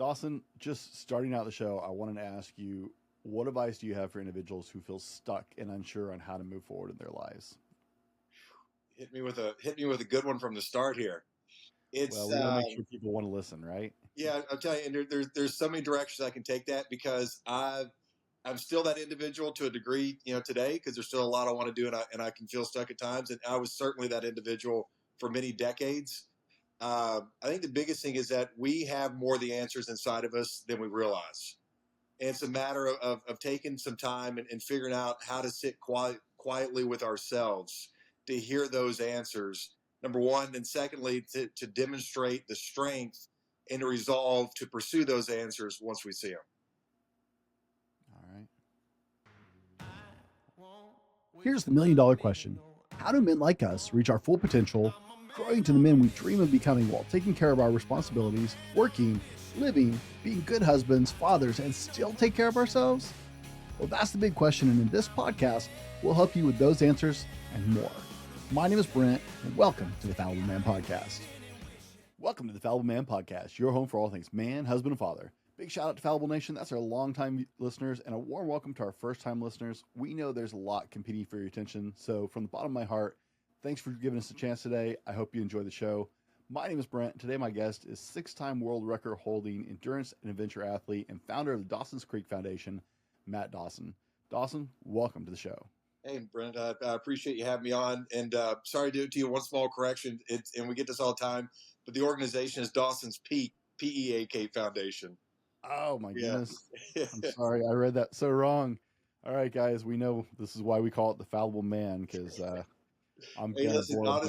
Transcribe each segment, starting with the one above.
Dawson, just starting out the show, I wanted to ask you, what advice do you have for individuals who feel stuck and unsure on how to move forward in their lives? Hit me with a good one from the start here. Well, It's we got to make sure people want to listen, right? Yeah, I'll tell you, and there's so many directions I can take that because I'm still that individual to a degree, today because there's still a lot I want to do, and I can feel stuck at times, and I was certainly that individual for many decades. I think the biggest thing is that we have more of the answers inside of us than we realize. And it's a matter of taking some time and figuring out how to sit quietly with ourselves to hear those answers, number one. And secondly, to demonstrate the strength and the resolve to pursue those answers once we see them. All right. Here's the $1 million question. How do men like us reach our full potential, growing to the men we dream of becoming while taking care of our responsibilities, working, living, being good husbands, fathers, and still take care of ourselves? Well, that's the big question, and in this podcast, we'll help you with those answers and more. My name is Brent, and welcome to the Fallible Man Podcast. Welcome to the Fallible Man Podcast, your home for all things man, husband, and father. Big shout out to Fallible Nation. That's our longtime listeners, and a warm welcome to our first-time listeners. We know there's a lot competing for your attention, so from the bottom of my heart, thanks for giving us a chance today. I hope you enjoy the show. My name is Brent. Today, my guest is six-time world record holding endurance and adventure athlete and founder of the Dawson's Creek Foundation, Matt Dawson. Dawson, welcome to the show. Hey, Brent, I appreciate you having me on. And sorry to do it to you. One small correction, and we get this all the time, but the organization is Dawson's Peak, Peak Foundation. Oh, my Yeah. goodness. I'm sorry. I read that so wrong. All right, guys, we know this is why we call it the Fallible Man, because I'm Hey, going to listen, blow up.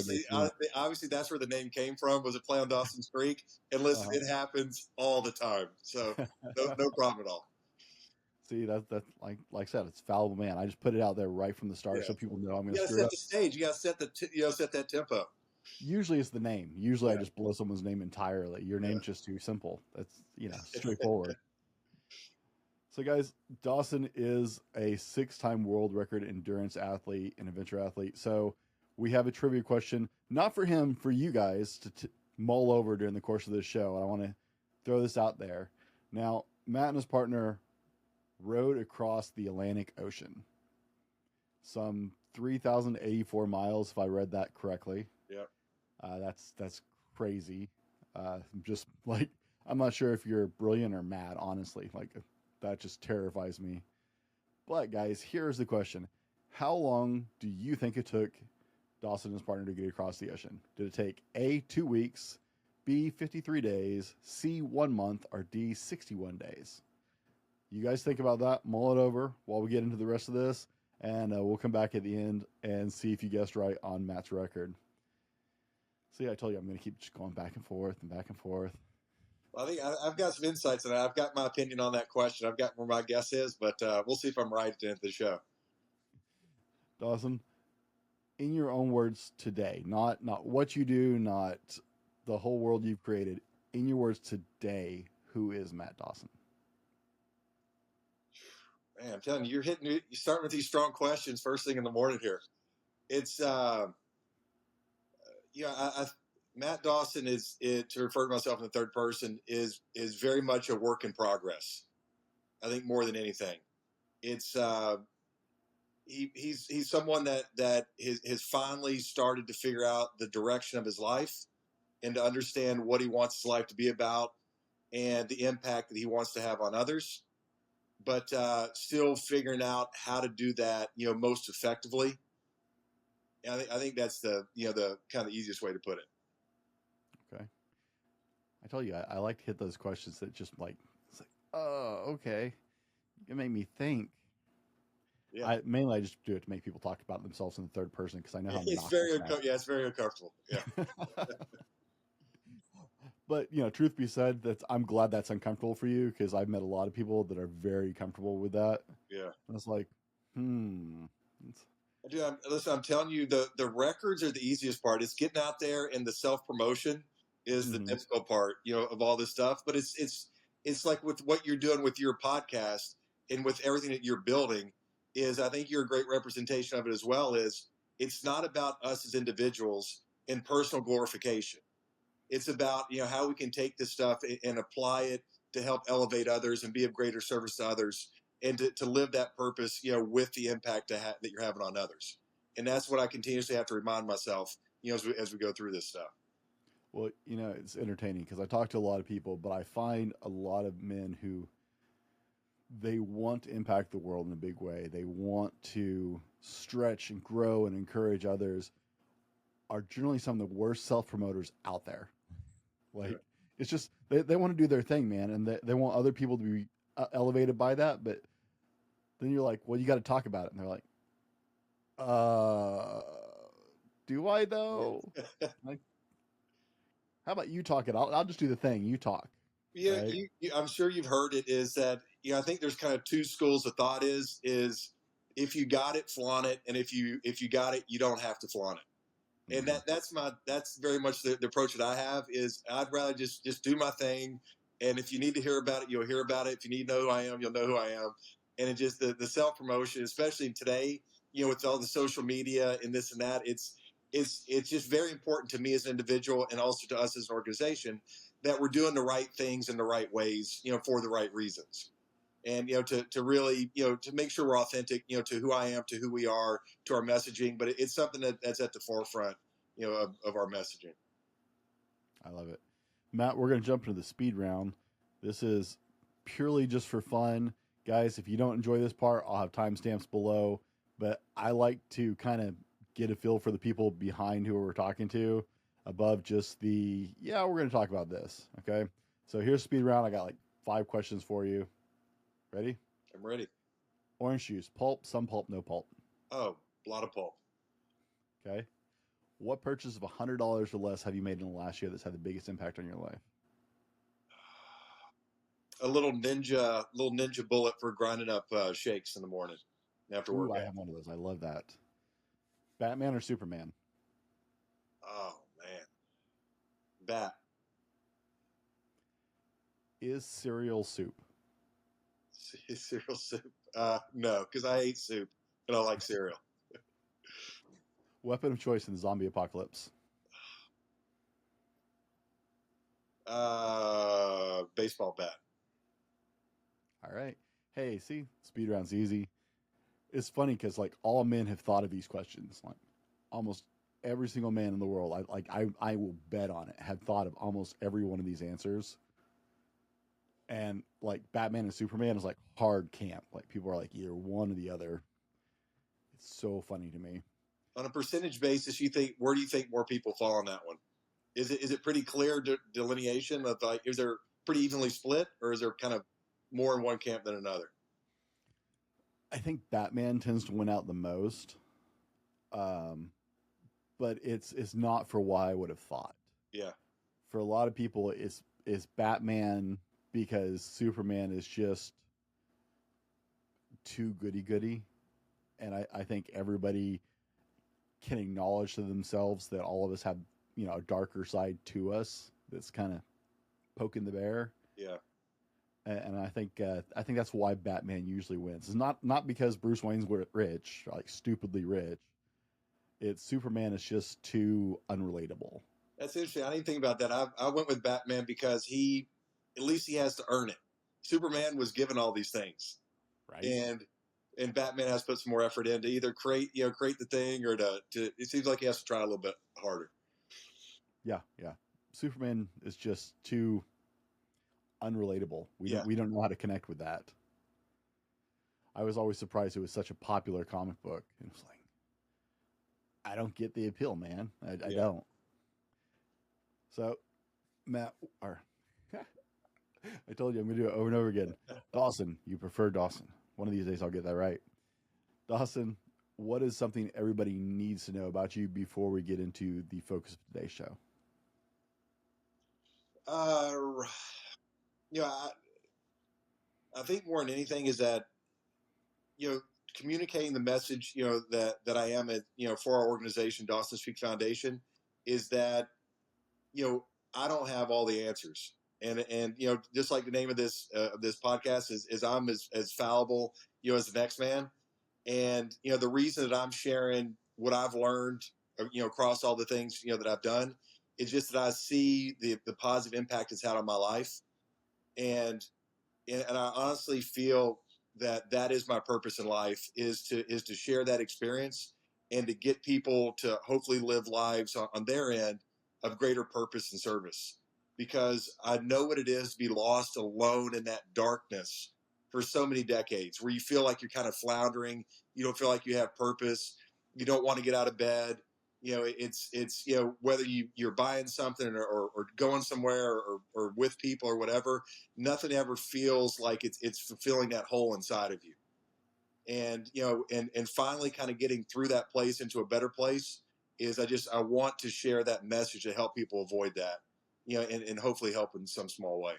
obviously that's where the name came from, was a play on Dawson's Creek. And listen, it happens all the time. So no problem at all. See, that's like I said, it's Fallible Man. I just put it out there right from the start Yeah. so people know I'm going You to got to screw it set up. the stage. You got to set that tempo. Usually it's the name. Usually I Yeah. just blow someone's name entirely. Your Yeah. name's just too simple. That's, straightforward. So, guys, Dawson is a six-time world record endurance athlete and adventure athlete. So we have a trivia question, not for him, for you guys to mull over during the course of this show. I want to throw this out there. Now, Matt and his partner rowed across the Atlantic Ocean, some 3,084 miles, if I read that correctly. Yep. That's crazy. Just like, I'm not sure if you're brilliant or mad, honestly. Like, that just terrifies me. But guys, here's the question. How long do you think it took Dawson and his partner to get across the ocean? Did it take A, 2 weeks, B, 53 days, C, 1 month, or D, 61 days? You guys think about that, mull it over while we get into the rest of this, and we'll come back at the end and see if you guessed right on Matt's record. See, I told you I'm going to keep just going back and forth and back and forth. Well, I think I've got some insights, and I've got my opinion on that question. I've got where my guess is, but we'll see if I'm right at the end of the show. Dawson, in your own words today, not what you do, not the whole world you've created. In your words today, who is Matt Dawson? Man, I'm telling you, you're starting with these strong questions first thing in the morning here. It's Matt Dawson to refer to myself in the third person is very much a work in progress. I think more than anything, it's he's someone that has finally started to figure out the direction of his life and to understand what he wants his life to be about and the impact that he wants to have on others, but still figuring out how to do that, most effectively. And I think that's the kind of the easiest way to put it. Okay. I told you, I like to hit those questions that just like, it's like, oh, okay. It made me think. Yeah. I just do it to make people talk about themselves in the third person because I know how it's very uncomfortable. Yeah. But truth be said, I'm glad that's uncomfortable for you because I've met a lot of people that are very comfortable with that. Yeah. And it's like, Dude, listen, I'm telling you, the records are the easiest part. It's getting out there, and the self promotion is the difficult part, of all this stuff. But it's like with what you're doing with your podcast and with everything that you're building, is I think you're a great representation of it as well. Is it's not about us as individuals and personal glorification. It's about how we can take this stuff and apply it to help elevate others and be of greater service to others, and to live that purpose, with the impact that you're having on others. And that's what I continuously have to remind myself, as we go through this stuff. Well, it's entertaining because I talk to a lot of people, but I find a lot of men who they want to impact the world in a big way. They want to stretch and grow and encourage others, are generally some of the worst self promoters out there. Like, it's just, they want to do their thing, man. And they want other people to be elevated by that. But then you're like, well, you got to talk about it. And they're like, do I though? Like, how about you talk it? I'll just do the thing. You talk. Yeah, Right? I'm sure you've heard it. Is that I think there's kind of two schools of thought. Is if you got it, flaunt it, and if you got it, you don't have to flaunt it. And that's very much the approach that I have. Is I'd rather just do my thing, and if you need to hear about it, you'll hear about it. If you need to know who I am, you'll know who I am. And it just the self promotion, especially today, with all the social media and this and that, it's just very important to me as an individual and also to us as an organization that we're doing the right things in the right ways, for the right reasons. And, to really, to make sure we're authentic, to who I am, to who we are, to our messaging. But it's something that's at the forefront, of our messaging. I love it. Matt, we're going to jump into the speed round. This is purely just for fun. Guys, if you don't enjoy this part, I'll have timestamps below. But I like to kind of get a feel for the people behind who we're talking to above just we're going to talk about this. Okay. So here's speed round. I got like 5 questions for you. Ready? I'm ready. Orange juice, pulp, some pulp, no pulp. Oh, a lot of pulp. Okay. What purchase of $100 or less have you made in the last year that's had the biggest impact on your life? A little ninja bullet for grinding up shakes in the morning after Ooh, work. I have one of those. I love that. Batman or Superman? Oh man, bat. Is cereal soup? Cereal soup? No, because I ate soup and I like cereal. Weapon of choice in the zombie apocalypse? Baseball bat. All right. Hey, see, speed round's easy. It's funny because like all men have thought of these questions. Like almost every single man in the world, I will bet on it, have thought of almost every one of these answers. And like Batman and Superman is like hard camp. Like people are like either one or the other. It's so funny to me. On a percentage basis, where do you think more people fall on that one? Is it pretty clear delineation of like, is there pretty evenly split, or is there kind of more in one camp than another? I think Batman tends to win out the most, but it's not for what I would have thought. Yeah. For a lot of people, it's Batman because Superman is just too goody-goody, and I think everybody can acknowledge to themselves that all of us have a darker side to us that's kind of poking the bear. Yeah. And I think that's why Batman usually wins. It's not because Bruce Wayne's rich, like stupidly rich. It's Superman is just too unrelatable. That's interesting. I didn't think about that. I went with Batman because at least he has to earn it. Superman was given all these things, Right? And Batman has to put some more effort in to either create the thing, or to it seems like he has to try a little bit harder. Yeah. Superman is just too unrelatable. We don't know how to connect with that. I was always surprised it was such a popular comic book. It was like, I don't get the appeal, man. I don't. So, Matt, I told you I'm going to do it over and over again. Dawson, you prefer Dawson. One of these days I'll get that right. Dawson, what is something everybody needs to know about you before we get into the focus of today's show? I think more than anything is that, communicating the message, that I am for our organization, Dawson Speak Foundation, is that, I don't have all the answers. And just like the name of this podcast is I'm as fallible, as the next man. And, the reason that I'm sharing what I've learned, across all the things, that I've done, is just that I see the positive impact it's had on my life. And and I honestly feel that that is my purpose in life, is to share that experience and to get people to hopefully live lives on their end of greater purpose and service, because I know what it is to be lost alone in that darkness for so many decades, where you feel like you're kind of floundering, you don't feel like you have purpose, you don't want to get out of bed. It's whether you're buying something or going somewhere or with people or whatever, nothing ever feels like it's fulfilling that hole inside of you. And and finally kind of getting through that place into a better place, is I want to share that message to help people avoid that, and hopefully help in some small way.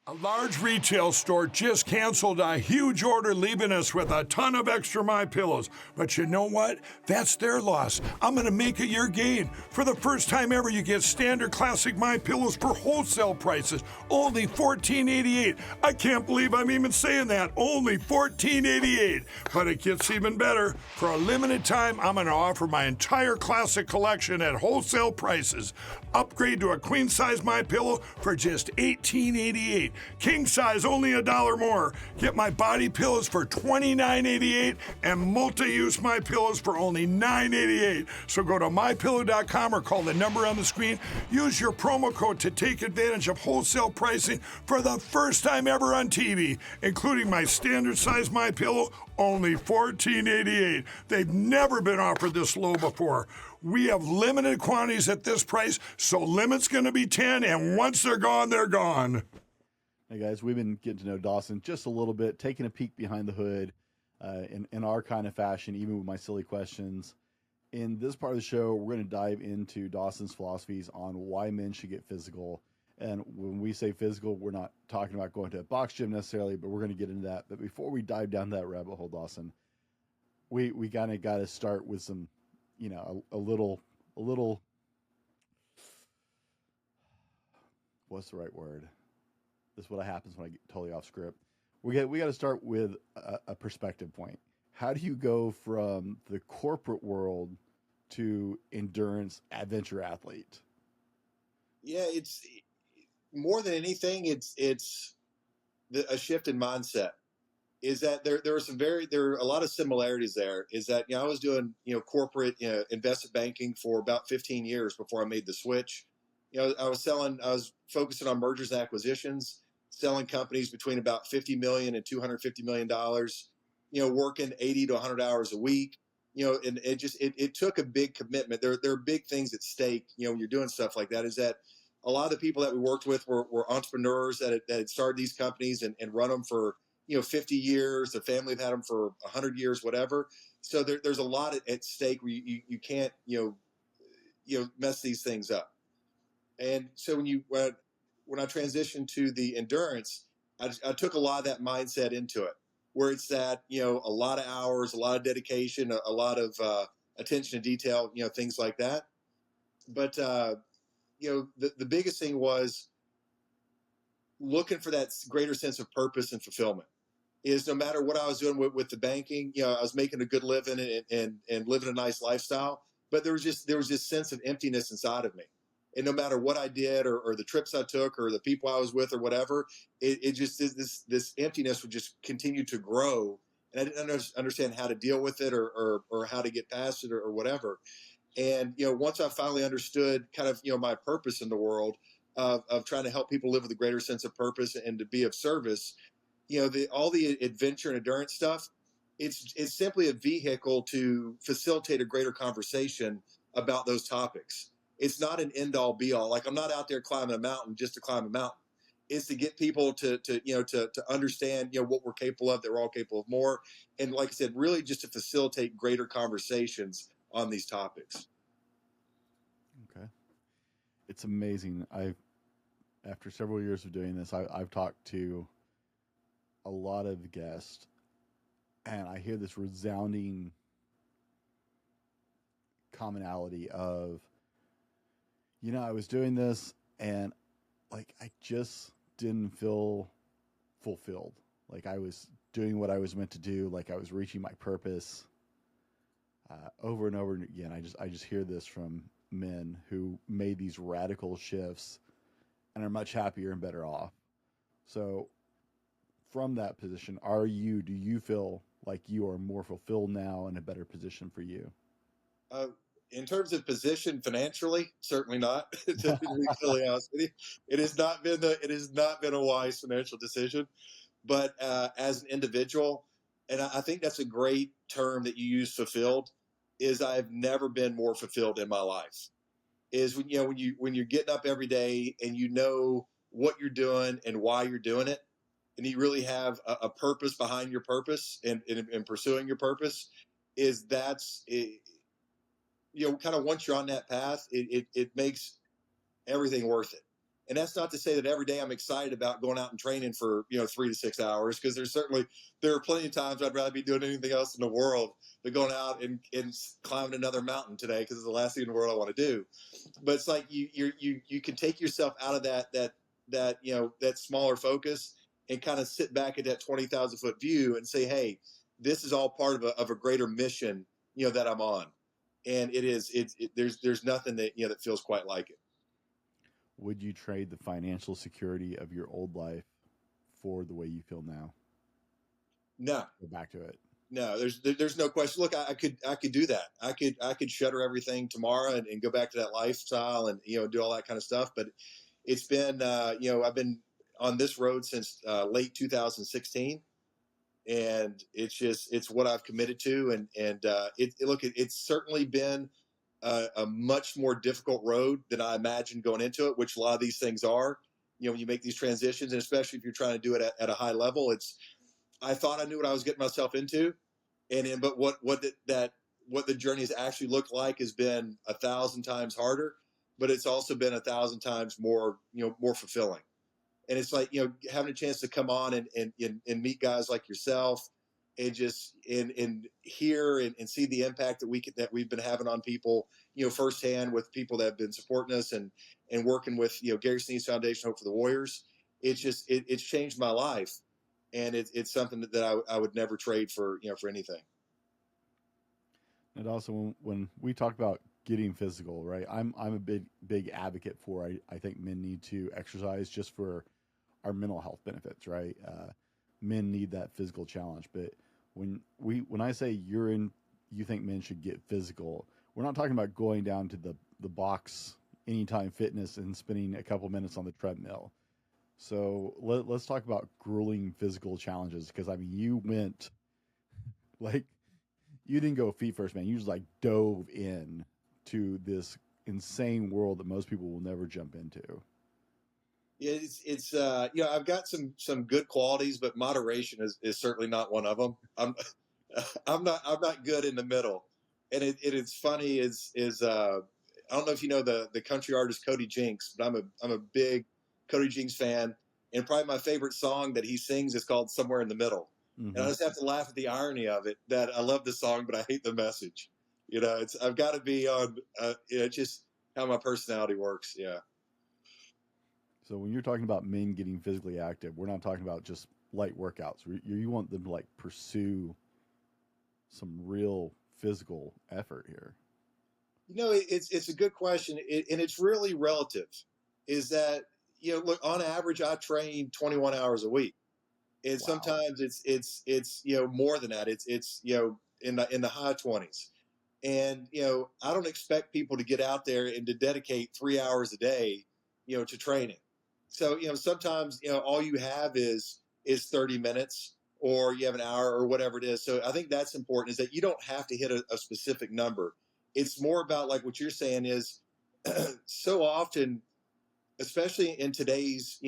A large retail store just canceled a huge order, leaving us with a ton of extra My Pillows. But you know what? That's their loss. I'm going to make it your gain. For the first time ever, you get standard classic My Pillows for wholesale prices, only $14.88. I can't believe I'm even saying that. Only $14.88. But it gets even better. For a limited time, I'm going to offer my entire classic collection at wholesale prices. Upgrade to a queen size My Pillow for just $18.88. King size only $1 more. Get my body pillows for $29.88 and multi-use My Pillows for only $9.88. So go to mypillow.com or call the number on the screen. Use your promo code to take advantage of wholesale pricing for the first time ever on TV, including my standard size My Pillow, only $14.88. They've never been offered this low before. We have limited quantities at this price, so limit's going to be 10, and once they're gone, they're gone. Hey guys, we've been getting to know Dawson just a little bit, taking a peek behind the hood in our kind of fashion, even with my silly questions. In this part of the show, we're going to dive into Dawson's philosophies on why men should get physical. And when we say physical, we're not talking about going to a box gym necessarily, but we're going to get into that. But before we dive down that rabbit hole, Dawson, we kind of got to start with some, a little, what's the right word? This is what happens when I get totally off script. We got to start with a perspective point. How do you go from the corporate world to endurance adventure athlete? Yeah, it's more than anything, it's a shift in mindset. Is that there are a lot of similarities there. Is that I was doing corporate investment banking for about 15 years before I made the switch. I was focusing on mergers and acquisitions, selling companies between about 50 million and 250 million dollars. Working 80 to 100 hours a week. And it took a big commitment. There are big things at stake. When you're doing stuff like that, is that a lot of the people that we worked with were entrepreneurs that had started these companies and run them for 50 years. Their family have had them for 100 years, whatever. So there's a lot at stake where you can't mess these things up. And so when I transitioned to the endurance, I took a lot of that mindset into it, where it's that a lot of hours, a lot of dedication, a lot of attention to detail, things like that. But the biggest thing was looking for that greater sense of purpose and fulfillment. Is no matter what I was doing with the banking, I was making a good living and living a nice lifestyle, but there was this sense of emptiness inside of me. And no matter what I did or the trips I took or the people I was with or whatever, it just this emptiness would just continue to grow, and I didn't understand how to deal with it or how to get past it or whatever. And once I finally understood kind of my purpose in the world of trying to help people live with a greater sense of purpose and to be of service, all the adventure and endurance stuff, it's simply a vehicle to facilitate a greater conversation about those topics. It's not an end all be all. Like, I'm not out there climbing a mountain just to climb a mountain. It's to get people to understand what we're capable of, that we're all capable of more, and like I said, really just to facilitate greater conversations on these topics. Okay, it's amazing. After several years of doing this, I've talked to a lot of guests, and I hear this resounding commonality of, I was doing this and like I just didn't feel fulfilled. Like I was doing what I was meant to do, like I was reaching my purpose. Over and over again, I just hear this from men who made these radical shifts and are much happier and better off. So from that position, do you feel like you are more fulfilled now and a better position for you? Uh, in terms of position financially, certainly not. To be totally honest with you, it has not been a wise financial decision. But as an individual, and I think that's a great term that you use, fulfilled. Is I've never been more fulfilled in my life. Is when when you're getting up every day and you know what you're doing and why you're doing it, and you really have a purpose behind your purpose and pursuing your purpose. Is that's it, kind of once you're on that path, it makes everything worth it. And that's not to say that every day I'm excited about going out and training for 3 to 6 hours, because there are plenty of times I'd rather be doing anything else in the world than going out and climbing another mountain today, because it's the last thing in the world I want to do. But it's like you can take yourself out of that smaller focus and kind of sit back at that 20,000 foot view and say, hey, this is all part of a greater mission that I'm on. And there's nothing that feels quite like it. Would you trade the financial security of your old life for the way you feel now? No. Go back to it. No, there's no question. Look, I could do that. I could shutter everything tomorrow and go back to that lifestyle and do all that kind of stuff. But it's been I've been on this road since late 2016, and it's what I've committed to. And it's certainly been a much more difficult road than I imagined going into it, which a lot of these things are. When you make these transitions, and especially if you're trying to do it at a high level, I thought I knew what I was getting myself into, but what the journey has actually looked like has been 1,000 times harder, but it's also been 1,000 times more more fulfilling. And it's like having a chance to come on and meet guys like yourself, and just and hear and see the impact that we've been having on people firsthand, with people that have been supporting us and working with Gary Sneed's Foundation, Hope for the Warriors. It's changed my life, and it's something that I would never trade for for anything. And also, when we talk about getting physical, right? I'm a big advocate for. I think men need to exercise just for our mental health benefits, right? Men need that physical challenge. But when I say you think men should get physical, we're not talking about going down to the box Anytime Fitness and spending a couple minutes on the treadmill. So let's talk about grueling physical challenges, because I mean, you went like, you didn't go feet first, man. You just like dove in to this insane world that most people will never jump into. Yeah, it's I've got some good qualities, but moderation is certainly not one of them. I'm not good in the middle. And it's funny I don't know if you know the country artist Cody Jinks, but I'm a big Cody Jinks fan, and probably my favorite song that he sings is called Somewhere in the Middle. Mm-hmm. And I just have to laugh at the irony of it, that I love the song, but I hate the message. I've got to be on, it's just how my personality works. Yeah. So when you're talking about men getting physically active, we're not talking about just light workouts. You want them to like pursue some real physical effort here. It's a good question, and it's really relative. Is that look, on average, I train 21 hours a week, and Wow. sometimes it's more than that. It's in the high 20s, and I don't expect people to get out there and to dedicate 3 hours a day to training. So sometimes all you have is 30 minutes, or you have an hour, or whatever it is. So I think that's important, is that you don't have to hit a specific number. It's more about, like what you're saying is so often, especially in today's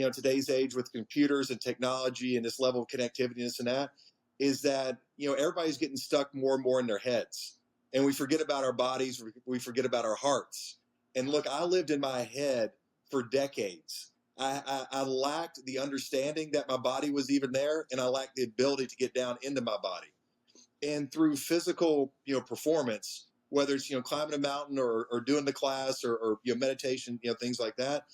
age with computers and technology and this level of connectivity and this and that, is that everybody's getting stuck more and more in their heads, and we forget about our bodies, we forget about our hearts. And look, I lived in my head for decades. I lacked the understanding that my body was even there, and I lacked the ability to get down into my body. And through physical performance, whether it's climbing a mountain or doing the class or meditation, things like that,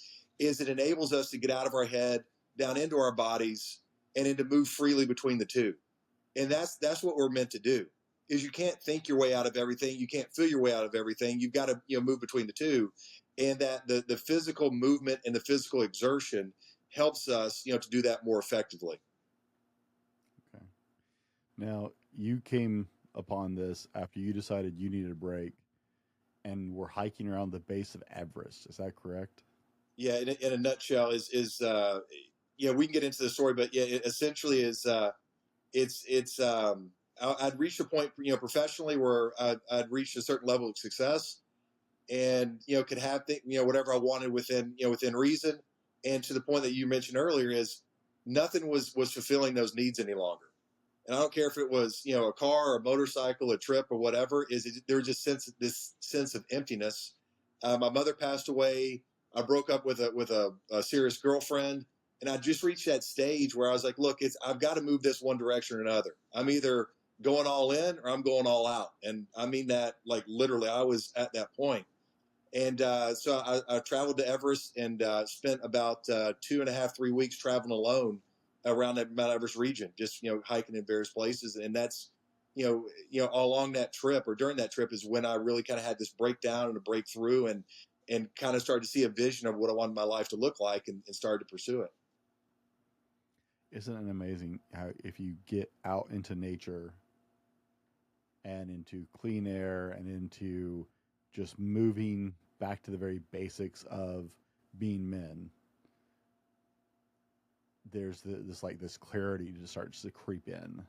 is it enables us to get out of our head, down into our bodies, and then to move freely between the two. And that's what we're meant to do. Is you can't think your way out of everything, you can't feel your way out of everything. You've got to move between the two, and that the physical movement and the physical exertion helps us, to do that more effectively. Okay. Now, you came upon this after you decided you needed a break and were hiking around the base of Everest. Is that correct? Yeah, in a nutshell, we can get into the story, but yeah, it essentially is it's I'd reached a point, professionally where I'd reached a certain level of success, and could have whatever I wanted within reason, and to the point that you mentioned earlier is nothing was fulfilling those needs any longer. And I don't care if it was a car or a motorcycle, a trip or whatever. There was just this sense of emptiness. My mother passed away. I broke up with a serious girlfriend, and I just reached that stage where I was like, look, I've got to move this one direction or another. I'm either going all in or I'm going all out, and I mean that like literally. I was at that point. And so I traveled to Everest and spent about 2.5, 3 weeks traveling alone around that Mount Everest region, just hiking in various places. And that's along that trip or during that trip is when I really kind of had this breakdown and a breakthrough, and kind of started to see a vision of what I wanted my life to look like, and started to pursue it. Isn't it amazing how if you get out into nature and into clean air and into just moving back to the very basics of being men, there's this clarity just starts to creep in.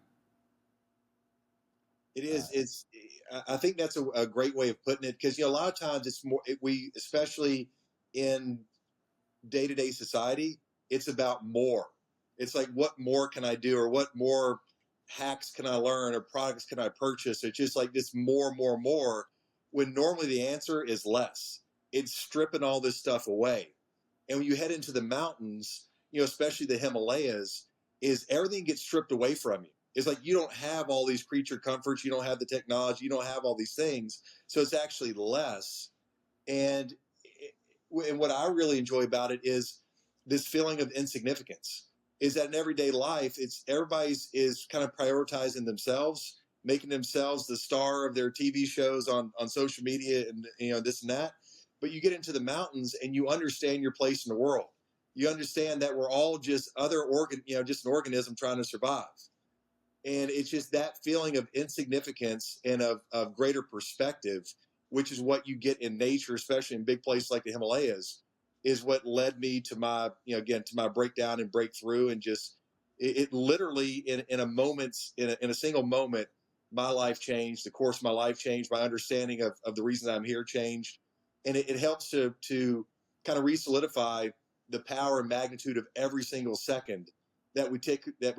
It is. I think that's a great way of putting it, because a lot of times it's more we, especially in day-to-day society, it's about more. It's like, what more can I do, or what more hacks can I learn, or products can I purchase? It's just like this more, when normally the answer is less. It's stripping all this stuff away. And when you head into the mountains, especially the Himalayas, is everything gets stripped away from you. It's like you don't have all these creature comforts, you don't have the technology, you don't have all these things. So it's actually less. And what I really enjoy about it is this feeling of insignificance. Is that in everyday life, it's everybody's is kind of prioritizing themselves, making themselves the star of their TV shows on social media, and this and that. But you get into the mountains and you understand your place in the world. You understand that we're all just just an organism trying to survive. And it's just that feeling of insignificance and of greater perspective, which is what you get in nature, especially in big places like the Himalayas, is what led me to my, again, to my breakdown and breakthrough. And just, it literally in a moment, in a single moment, my life changed. The course of my life changed. My understanding of the reason I'm here changed. And it helps to kind of re-solidify the power and magnitude of every single second that we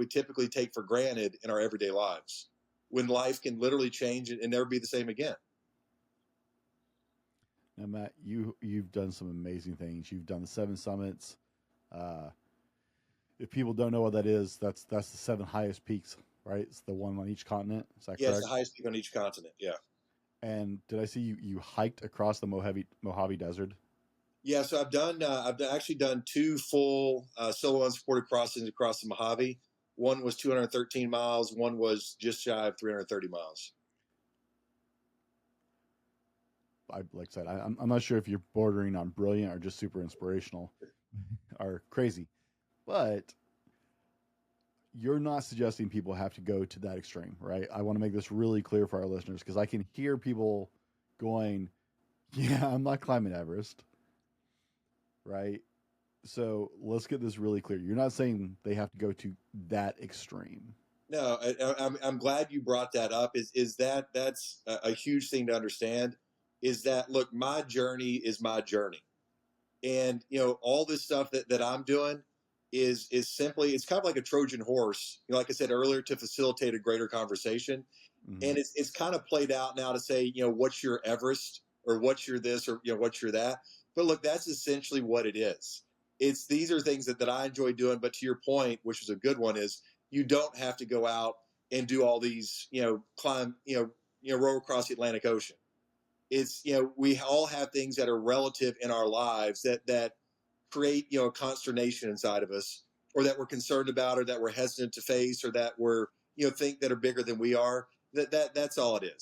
typically take for granted in our everyday lives, when life can literally change and never be the same again. Now, Matt, you've done some amazing things. You've done the 7 summits. If people don't know what that is, that's the 7 highest peaks, right? It's the one on each continent. Is that correct? Yeah, it's the highest peak on each continent. Yeah. And did I see you hiked across the Mojave Desert? Yeah, so I've actually done 2 full solo unsupported crossings across the Mojave. One was 213 miles. One was just shy of 330 miles. Like I said, I'm not sure if you're bordering on brilliant or just super inspirational or crazy, but you're not suggesting people have to go to that extreme, right? I want to make this really clear for our listeners, because I can hear people going, yeah, I'm not climbing Everest. Right? So let's get this really clear. You're not saying they have to go to that extreme. No, I'm glad you brought that up. That's a huge thing to understand, is that, look, my journey is my journey. And, all this stuff that I'm doing is simply, it's kind of like a Trojan horse, like I said earlier, to facilitate a greater conversation. Mm-hmm. And it's kind of played out now to say, what's your Everest, or what's your this, or, what's your that. But look, that's essentially what it is. These are things that I enjoy doing. But to your point, which was a good one, is you don't have to go out and do all these, climb, row across the Atlantic Ocean. It's, we all have things that are relative in our lives that create, consternation inside of us, or that we're concerned about, or that we're hesitant to face, or that we're, think that are bigger than we are. That's all it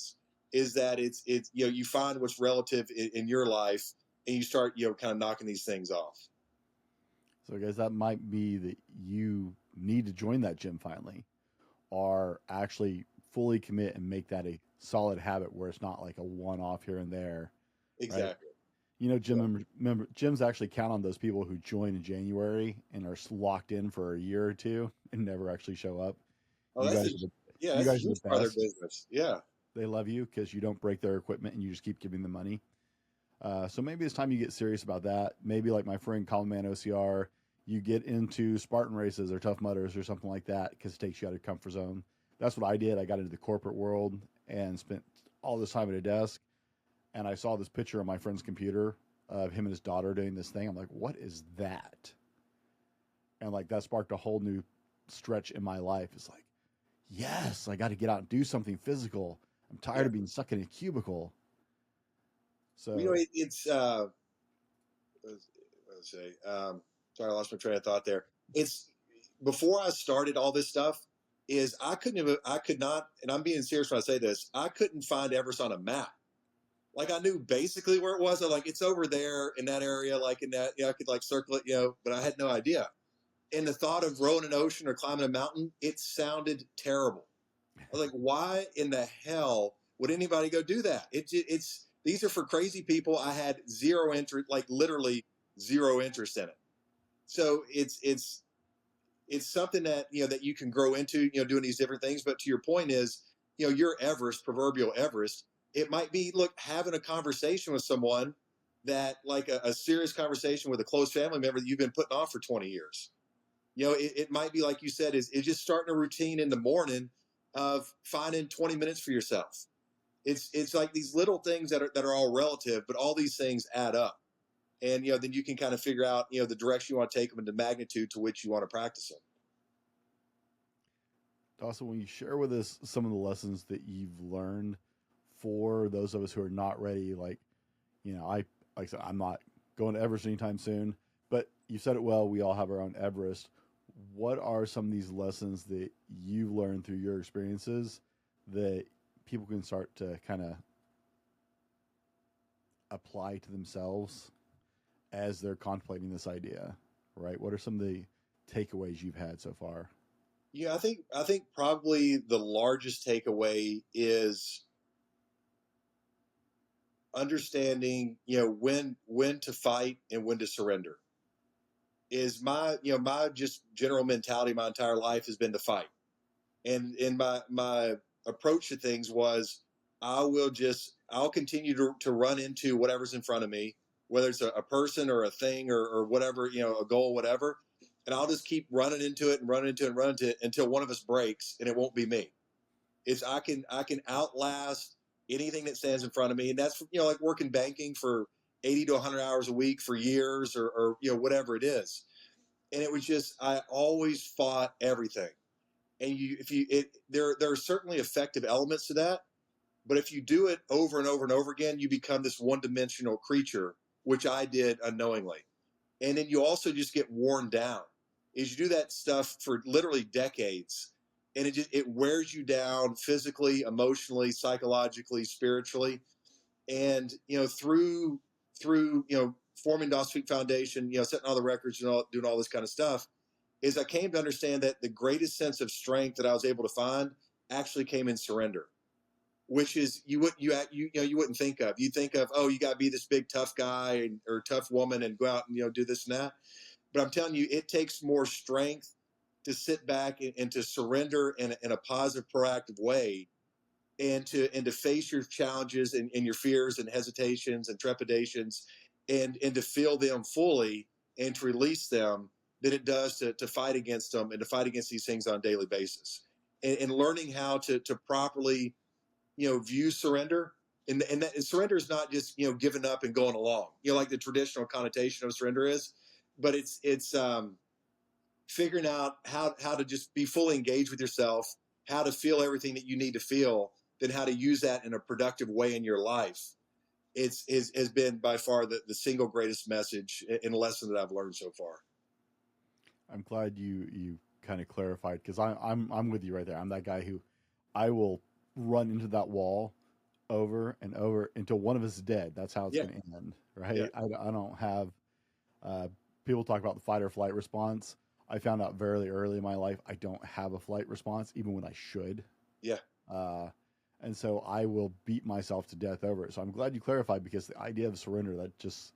is that it's, you find what's relative in your life, and you start, kind of knocking these things off. So, guys, that might be that you need to join that gym finally, or actually fully commit and make that a solid habit where it's not like a one off here and there, right? Exactly. You know, Yeah. gyms actually count on those people who join in January and are locked in for a year or two and never actually show up. Oh, You that's guys a are the, yeah, you that's a guys are the huge part of best. their business. Yeah. They love you because you don't break their equipment and you just keep giving them money. So maybe it's time you get serious about that. Maybe like my friend Colin Man OCR, you get into Spartan races or Tough Mudders or something like that because it takes you out of your comfort zone. That's what I did. I got into the corporate world and spent all this time at a desk. And I saw this picture on my friend's computer of him and his daughter doing this thing. I'm like, what is that? And like that sparked a whole new stretch in my life. It's like, yes, I got to get out and do something physical. I'm tired Yeah. of being stuck in a cubicle. Well, you know, So it's let's say, sorry, I lost my train of thought there. It's before I started all this stuff. Is I could not, and I'm being serious when I say this. I couldn't find Everest on a map. Like I knew basically where it was. I'm like, it's over there in that area, like in that. I could like circle it, but I had no idea. And the thought of rowing an ocean or climbing a mountain, it sounded terrible. I was like, why in the hell would anybody go do that? It's these are for crazy people. I had zero interest, like literally zero interest in it. So it's something that that you can grow into, doing these different things. But to your point is, your Everest, proverbial Everest, it might be look having a conversation with someone that like a serious conversation with a close family member that you've been putting off for 20 years. It might be like you said, is just starting a routine in the morning of finding 20 minutes for yourself. It's like these little things that are all relative, but all these things add up. And then you can kind of figure out the direction you want to take them and the magnitude to which you want to practice them. Dawson, when you share with us some of the lessons that you've learned for those of us who are not ready, like I said, I'm not going to Everest anytime soon, but you said it well. We all have our own Everest. What are some of these lessons that you've learned through your experiences that people can start to kind of apply to themselves as they're contemplating this idea, right? What are some of the takeaways you've had so far? Yeah, I think probably the largest takeaway is understanding, when to fight and when to surrender. Is my just general mentality my entire life has been to fight. And my approach to things was I'll continue to run into whatever's in front of me, whether it's a person or a thing or whatever, a goal, whatever. And I'll just keep running into it and running into it and running into it until one of us breaks and it won't be me. Is I can outlast anything that stands in front of me. And that's like working banking for 80 to 100 hours a week for years or whatever it is. And it was just I always fought everything. And there are certainly effective elements to that, but if you do it over and over and over again, you become this one-dimensional creature, which I did unknowingly. And then you also just get worn down. Is you do that stuff for literally decades, and it wears you down physically, emotionally, psychologically, spiritually. And through forming Dawson Peak Foundation, setting all the records and doing all this kind of stuff, is I came to understand that the greatest sense of strength that I was able to find actually came in surrender, which is you wouldn't think of. You think of, oh, you got to be this big tough guy or tough woman and go out and do this and that. But I'm telling you, it takes more strength to sit back and to surrender in a positive, proactive way, and to face your challenges and your fears and hesitations and trepidations, and to feel them fully and to release them, than it does to fight against them and to fight against these things on a daily basis. And learning how to properly view surrender. And surrender is not just giving up and going along, like the traditional connotation of surrender is, but it's figuring out how to just be fully engaged with yourself, how to feel everything that you need to feel, then how to use that in a productive way in your life. Has been by far the single greatest message and lesson that I've learned so far. I'm glad you kind of clarified because I'm with you right there. I'm that guy who I will run into that wall over and over until one of us is dead. That's how it's Yeah. going to end, right? Yeah. I don't have people talk about the fight or flight response. I found out very early in my life I don't have a flight response, even when I should. Yeah. And so I will beat myself to death over it. So I'm glad you clarified, because the idea of surrender, that just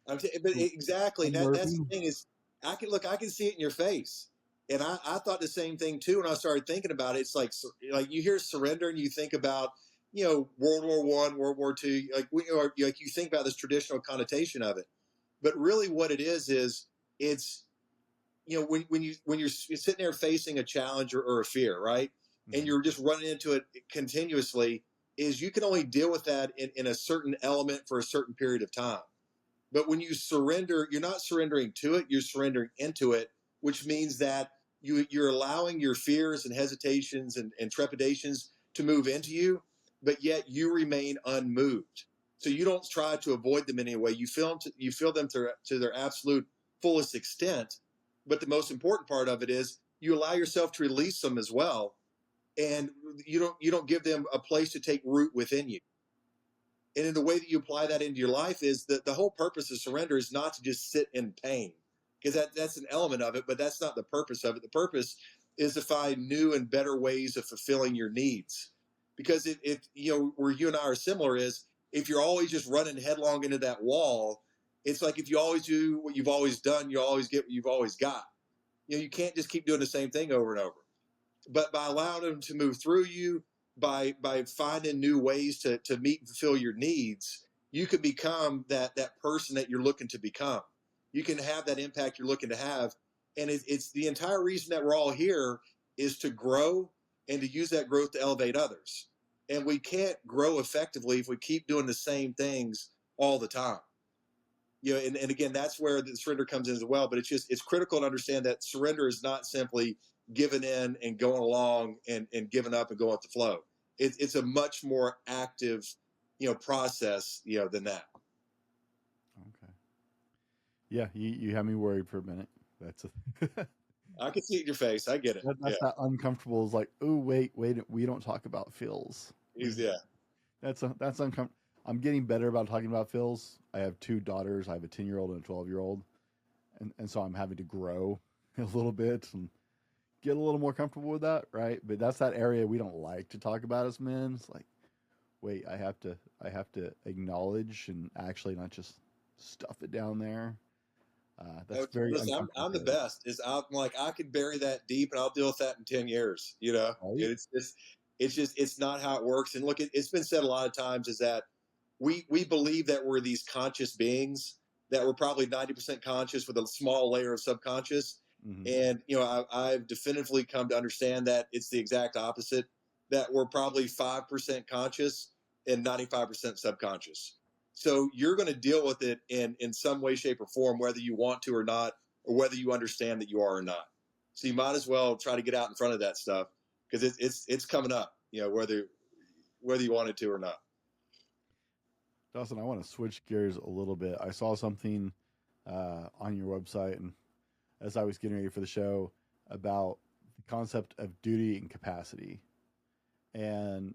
But exactly, that's the unnerving. thing is, I can see it in your face, and I thought the same thing too. When I started thinking about it, it's like you hear surrender and you think about World War I, World War II, or like you think about this traditional connotation of it, but really what it is it's when you're sitting there facing a challenge or a fear, right, and you're just running into it continuously, is you can only deal with that in a certain element for a certain period of time. But when you surrender, you're not surrendering to it, you're surrendering into it, which means that you're allowing your fears and hesitations and trepidations to move into you, but yet you remain unmoved. So you don't try to avoid them in any way. You feel them to their absolute fullest extent. But the most important part of it is you allow yourself to release them as well. And you don't give them a place to take root within you. And in the way that you apply that into your life is that the whole purpose of surrender is not to just sit in pain, because that's an element of it, but that's not the purpose of it. The purpose is to find new and better ways of fulfilling your needs. Because if where you and I are similar is, if you're always just running headlong into that wall, it's like if you always do what you've always done, you always get what you've always got. You can't just keep doing the same thing over and over. But by allowing them to move through you, by finding new ways to meet and fulfill your needs, you can become that person that you're looking to become. You can have that impact you're looking to have. And it's the entire reason that we're all here is to grow and to use that growth to elevate others. And we can't grow effectively if we keep doing the same things all the time. And again, that's where the surrender comes in as well. But it's critical to understand that surrender is not simply giving in and going along and giving up and going with the flow. It's a much more active, process, than that. Okay. Yeah, you have me worried for a minute. That's a I can see it in your face. I get it. that's that uncomfortable. Is like, oh wait, we don't talk about feels. Yeah. That's uncomfortable. I'm getting better about talking about feels. I have two daughters. I have a 10-year-old and a 12-year-old, and so I'm having to grow a little bit and get a little more comfortable with that, right? But that's that area we don't like to talk about as men. It's like, wait, I have to acknowledge and actually not just stuff it down there. That's very Listen, I'm the uncomfortable. best. I'm like, I could bury that deep and I'll deal with that in 10 years. Right? It's not how it works. And look, it's been said a lot of times is that we believe that we're these conscious beings, that we're probably 90% conscious with a small layer of subconscious. Mm-hmm. And, I've definitively come to understand that it's the exact opposite, that we're probably 5% conscious and 95% subconscious. So you're going to deal with it in some way, shape, or form, whether you want to or not, or whether you understand that you are or not. So you might as well try to get out in front of that stuff, because it's coming up, whether you wanted to or not. Dawson, I want to switch gears a little bit. I saw something on your website, and as I was getting ready for the show, about the concept of duty and capacity. And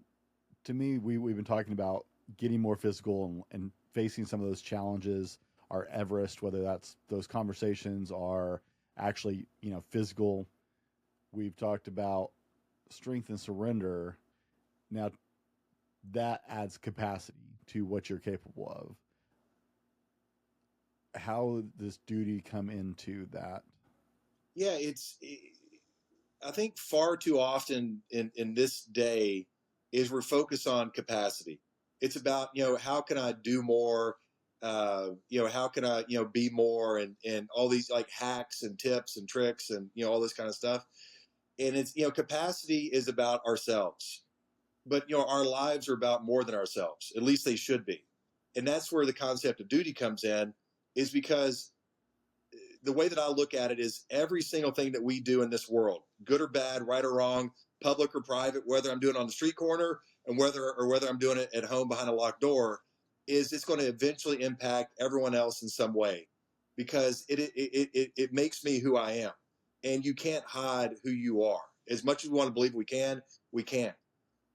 to me, we've been talking about getting more physical and facing some of those challenges, our Everest, whether that's those conversations are actually, physical. We've talked about strength and surrender. Now, that adds capacity to what you're capable of. How does duty come into that? Yeah, I think far too often in this day is we're focused on capacity. It's about, how can I do more? How can I, be more, and all these like hacks and tips and tricks and, all this kind of stuff. And it's, capacity is about ourselves, but, our lives are about more than ourselves. At least they should be. And that's where the concept of duty comes in, is because the way that I look at it is every single thing that we do in this world, good or bad, right or wrong, public or private, whether I'm doing it on the street corner and whether I'm doing it at home behind a locked door, it's going to eventually impact everyone else in some way, because it makes me who I am, and you can't hide who you are. As much as we want to believe we can't.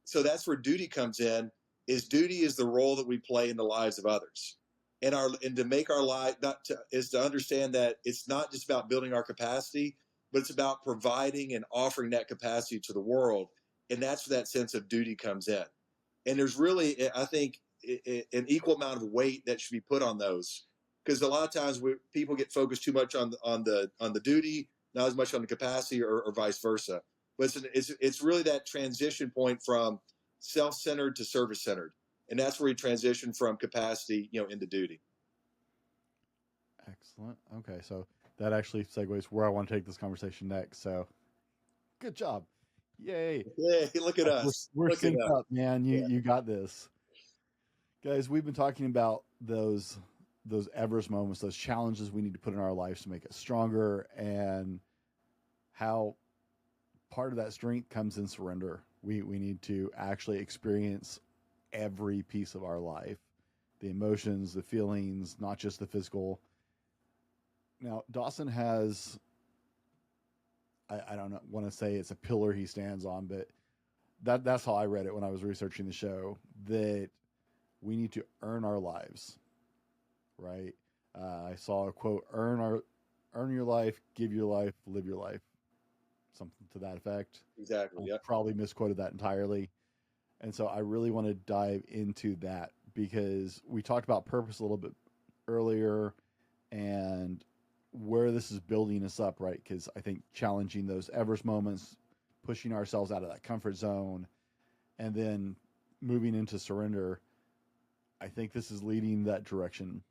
So that's where duty comes in. Duty is the role that we play in the lives of others. and to make our life is to understand that it's not just about building our capacity, but it's about providing and offering that capacity to the world. And that's where that sense of duty comes in. And there's really, I think, an equal amount of weight that should be put on those, because a lot of times people get focused too much on the duty, not as much on the capacity, or vice versa. But it's really that transition point from self-centered to service-centered, and that's where you transition from capacity, into duty. Excellent. Okay, so that actually segues where I want to take this conversation next. So, good job. Yay. Yay, look at us. We're Look at synced us. up, man. You Yeah. you got this. Guys, we've been talking about those Everest moments, those challenges we need to put in our lives to make us stronger, and how part of that strength comes in surrender. We need to actually experience every piece of our life, the emotions, the feelings, not just the physical. Now, Dawson has, I don't want to say it's a pillar he stands on, but that's how I read it when I was researching the show, that we need to earn our lives, right? I saw a quote: earn your life, give your life, live your life," something to that effect. Exactly. I Yep. probably misquoted that entirely. And so I really want to dive into that, because we talked about purpose a little bit earlier and where this is building us up, right? Because I think challenging those Everest moments, pushing ourselves out of that comfort zone, and then moving into surrender, I think this is leading that direction.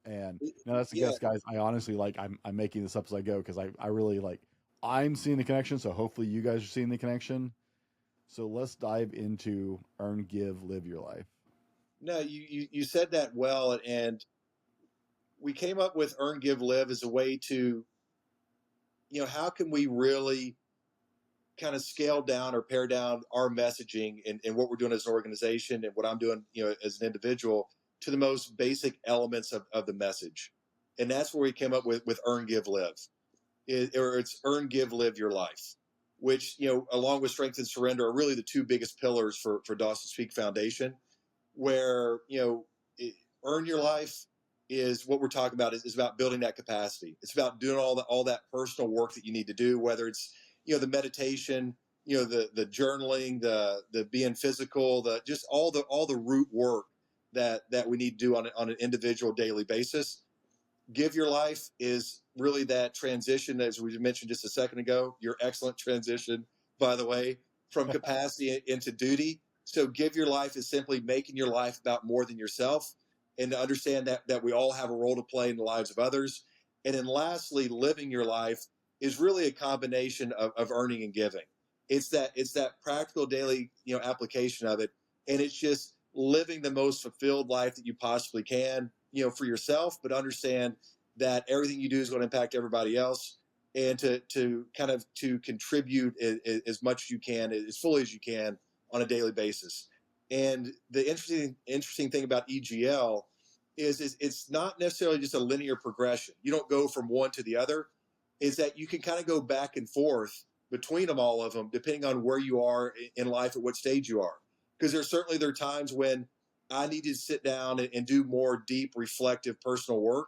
And now that's a Yeah. guess, guys. I honestly, like, I'm making this up as I go, because I really, like, I'm seeing the connection. So hopefully you guys are seeing the connection. So let's dive into earn, give, live your life. No, you said that well, and we came up with earn, give, live as a way to, how can we really kind of scale down or pare down our messaging and what we're doing as an organization and what I'm doing, as an individual, to the most basic elements of the message. And that's where we came up with earn, give, live. Or it's earn, give, live your life, which, along with strength and surrender, are really the two biggest pillars for Dawson's Peak Foundation, where, earn your life is what we're talking about, is about building that capacity. It's about doing all that personal work that you need to do, whether it's, the meditation, the journaling, the being physical, the just all the root work that we need to do on an individual daily basis. Give your life is really that transition, as we mentioned just a second ago. Your excellent transition, by the way, from capacity into duty. So give your life is simply making your life about more than yourself, and to understand that we all have a role to play in the lives of others. And then lastly, living your life is really a combination of earning and giving. It's that practical daily, application of it. And it's just living the most fulfilled life that you possibly can, for yourself, but understand that everything you do is going to impact everybody else, and to kind of to contribute as much as you can, as fully as you can, on a daily basis. And the interesting thing about EGL is it's not necessarily just a linear progression. You don't go from one to the other. Is that you can kind of go back and forth between all of them, depending on where you are in life, at what stage you are. Because there are times when I need to sit down and do more deep, reflective, personal work.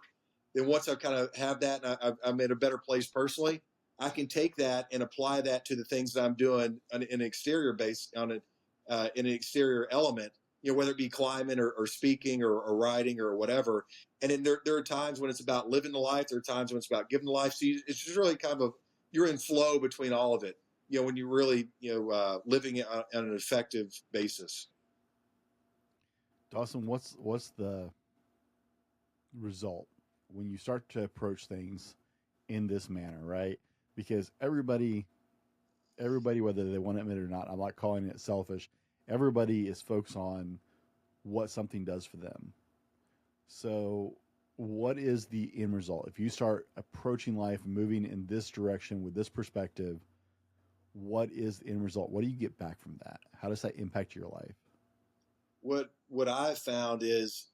Then once I kind of have that, and I'm in a better place personally, I can take that and apply that to the things that I'm doing in an exterior base, in an exterior element, whether it be climbing or speaking or writing or whatever. And then there are times when it's about living the life. There are times when it's about giving the life. So it's just really kind of you're in flow between all of it. When you're really, living it on an effective basis. Dawson, what's the result when you start to approach things in this manner, right? Because everybody, whether they want to admit it or not, I'm not calling it selfish. Everybody is focused on what something does for them. So, what is the end result? If you start approaching life, moving in this direction with this perspective, what is the end result? What do you get back from that? How does that impact your life? What I've found is,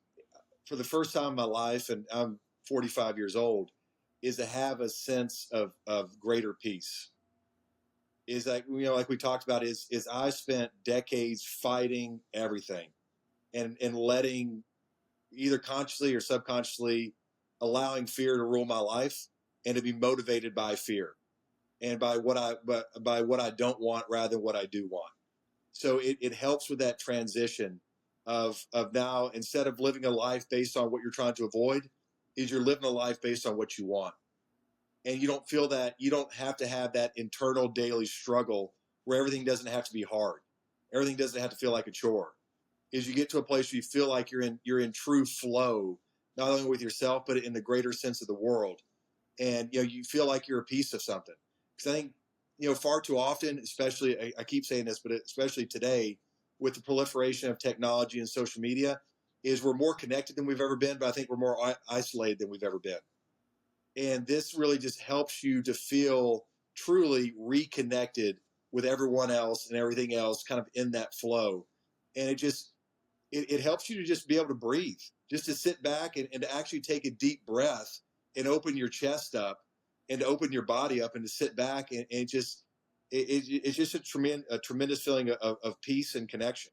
for the first time in my life, and I'm 45 years old, is to have a sense of greater peace. Is that, like we talked about, is I spent decades fighting everything and letting either consciously or subconsciously allowing fear to rule my life and to be motivated by fear and by what I don't want rather than what I do want. So it helps with that transition of now, instead of living a life based on what you're trying to avoid, is you're living a life based on what you want. And you don't feel that you don't have to have that internal daily struggle where everything doesn't have to be hard. Everything doesn't have to feel like a chore. Is you get to a place where you feel like you're in true flow, not only with yourself, but in the greater sense of the world. And, you feel like you're a piece of something. Because I think, far too often, especially, I keep saying this, but especially today with the proliferation of technology and social media, is we're more connected than we've ever been, but I think we're more isolated than we've ever been. And this really just helps you to feel truly reconnected with everyone else and everything else kind of in that flow. And it helps you to just be able to breathe, just to sit back and to actually take a deep breath and open your chest up and to open your body up and to sit back and just, it's just a tremendous feeling of peace and connection.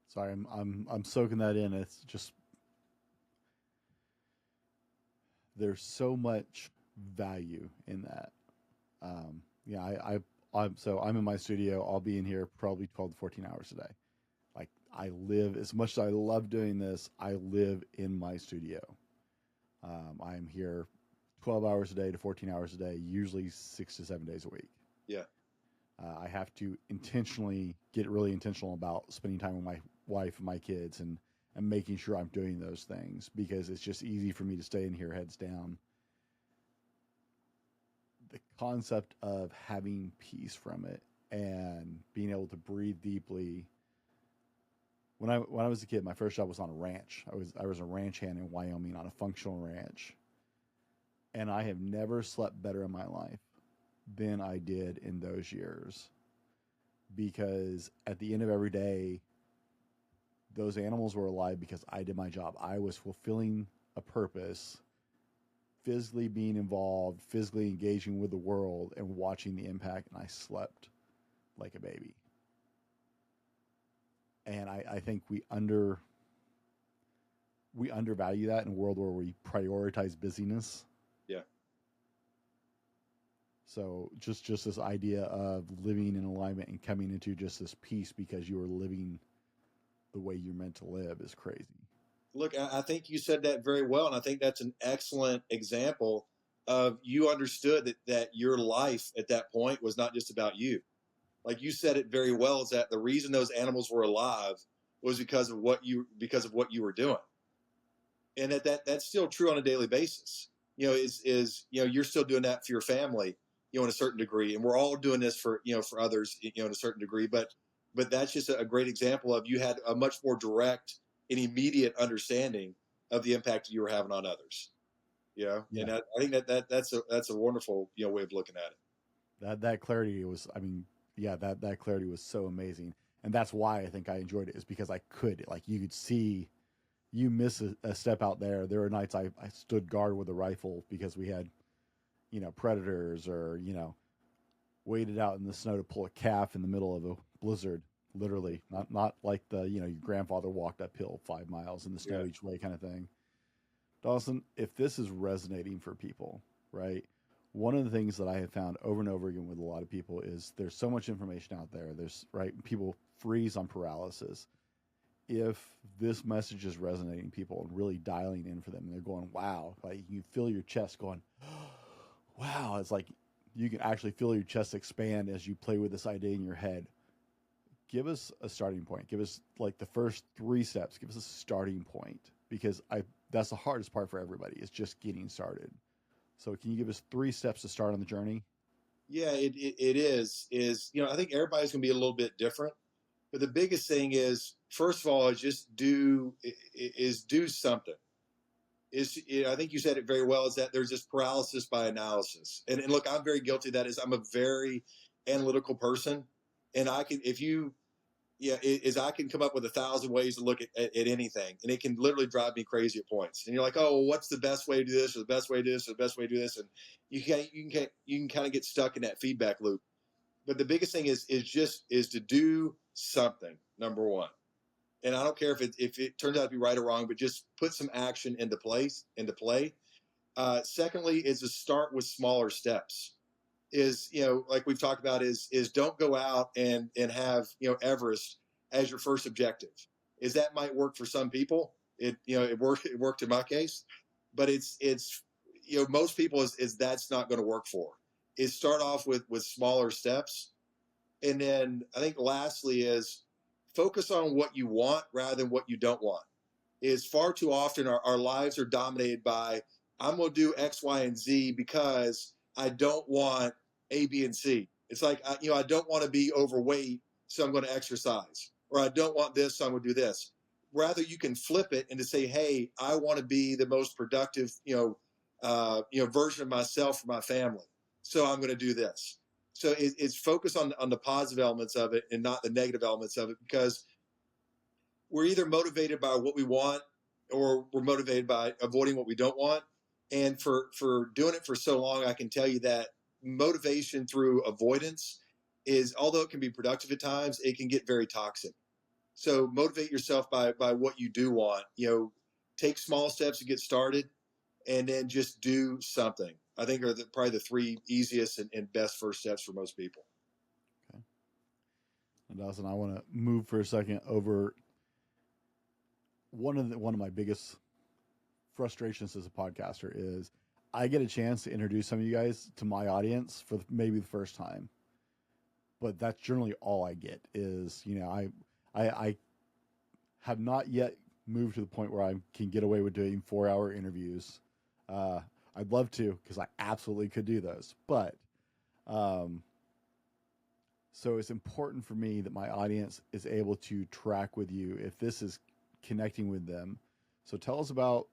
Sorry, I'm soaking that in. It's just, there's so much value in that. Yeah, I'm in my studio. I'll be in here probably 12 to 14 hours a day. Like, I live, as much as I love doing this, I live in my studio. I'm here 12 hours a day to 14 hours a day, usually 6 to 7 days a week. Yeah. I have to intentionally get really intentional about spending time with my wife and my kids and making sure I'm doing those things, because it's just easy for me to stay in here heads down. The concept of having peace from it and being able to breathe deeply. When I was a kid, my first job was on a ranch. I was a ranch hand in Wyoming on a functional ranch. And I have never slept better in my life than I did in those years. Because at the end of every day, those animals were alive because I did my job. I was fulfilling a purpose, physically being involved, physically engaging with the world and watching the impact, and I slept like a baby. And I think we undervalue that in a world where we prioritize busyness. Yeah. So just this idea of living in alignment and coming into just this peace because you are living the way you're meant to live is crazy. Look, I think you said that very well, and I think that's an excellent example of you understood that your life at that point was not just about you. Like you said it very well, is that the reason those animals were alive was because of what you were doing, and that's still true on a daily basis. You're still doing that for your family, in a certain degree, and we're all doing this for others, in a certain degree. But that's just a great example of you had a much more direct and immediate understanding of the impact you were having on others. Yeah. And I think that's a wonderful way of looking at it. That clarity was, that clarity was so amazing. And that's why I think I enjoyed it, is because I could, like, you could see you miss a step out there. There were nights I stood guard with a rifle because we had, predators, or, waited out in the snow to pull a calf in the middle of a blizzard, literally, not like your grandfather walked uphill 5 miles in the snow each way kind of thing. Dawson, if this is resonating for people, right? One of the things that I have found over and over again with a lot of people is there's so much information out there. People freeze on paralysis. If this message is resonating people and really dialing in for them, and they're going, wow, like you feel your chest going, wow, it's like you can actually feel your chest expand as you play with this idea in your head. Give us a starting point. Give us like the first 3 steps. Give us a starting point, because that's the hardest part for everybody, is just getting started. So can you give us 3 steps to start on the journey? Yeah, it is, I think everybody's going to be a little bit different, but the biggest thing is, first of all, is just do something. I think you said it very well, is that there's this paralysis by analysis. And look, I'm very guilty of that. I'm a very analytical person. And I can come up with 1,000 ways to look at anything. And it can literally drive me crazy at points. And you're like, oh, well, what's the best way to do this, or the best way to do this, or the best way to do this? And you can kind of get stuck in that feedback loop. But the biggest thing is to do something, number one. And I don't care if it turns out to be right or wrong, but just put some action into play. Secondly, is to start with smaller steps. Is, like we've talked about, is don't go out and have, Everest as your first objective. Is that might work for some people. It worked in my case, but it's most people is that's not going to work for. Is start off with smaller steps. And then I think lastly is focus on what you want rather than what you don't want. Is far too often our lives are dominated by, I'm going to do X, Y, and Z because I don't want A, B, and C. It's like, I don't want to be overweight, so I'm going to exercise. Or I don't want this, so I'm going to do this. Rather, you can flip it and to say, hey, I want to be the most productive, version of myself for my family. So I'm going to do this. So it's focus on the positive elements of it and not the negative elements of it, because we're either motivated by what we want or we're motivated by avoiding what we don't want. And for doing it for so long, I can tell you that motivation through avoidance is, although it can be productive at times, it can get very toxic. So motivate yourself by what you do want. Take small steps to get started, and then just do something. I think are probably the three easiest and best first steps for most people. Okay. And Dawson, I want to move for a second over one of my biggest frustrations as a podcaster is I get a chance to introduce some of you guys to my audience for maybe the first time, but that's generally all I get is, I have not yet moved to the point where I can get away with doing 4-hour interviews. I'd love to, because I absolutely could do those, but so it's important for me that my audience is able to track with you if this is connecting with them. So tell us about